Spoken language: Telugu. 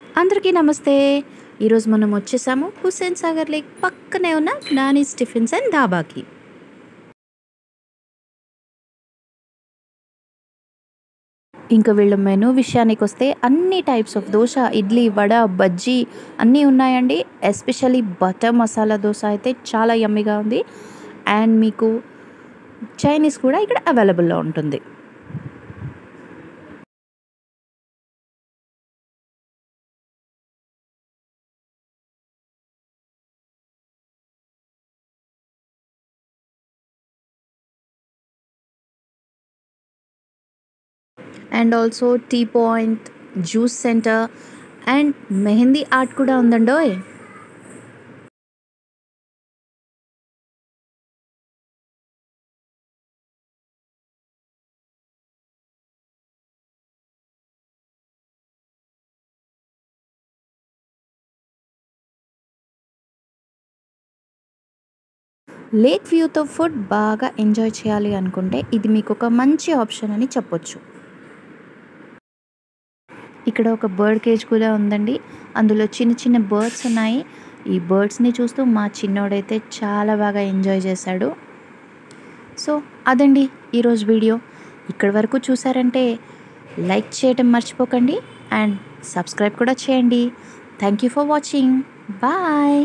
అందరికీ నమస్తే. ఈరోజు మనం వచ్చేసాము హుస్సేన్ సాగర్ లేక్ పక్కనే ఉన్న నానీస్ టిఫిన్స్ అండ్ ధాబాకి. ఇంకా వీళ్ళ మెనూ విషయానికొస్తే అన్ని టైప్స్ ఆఫ్ దోస, ఇడ్లీ, వడ, బజ్జీ అన్నీ ఉన్నాయండి. ఎస్పెషల్లీ బటర్ మసాలా దోస అయితే చాలా యమ్మీగా ఉంది. అండ్ మీకు చైనీస్ కూడా ఇక్కడ అవైలబుల్‌లో ఉంటుంది. And also tea point, juice centre and mehndi art కూడా ఉందండోయ్. లేక్ వ్యూతో ఫుడ్ బాగా ఎంజాయ్ చేయాలి అనుకుంటే ఇది మీకు ఒక మంచి ఆప్షన్ అని చెప్పొచ్చు. ఇక్కడ ఒక బర్డ్ కేజ్ కూడా ఉందండి. అందులో చిన్న చిన్న బర్డ్స్ ఉన్నాయి. ఈ బర్డ్స్ని చూస్తూ మా చిన్నోడైతే చాలా బాగా ఎంజాయ్ చేశాడు. సో అదండి ఈరోజు వీడియో. ఇక్కడి వరకు చూసారంటే లైక్ చేయటం మర్చిపోకండి అండ్ సబ్స్క్రైబ్ కూడా చేయండి. Thank you for watching. Bye.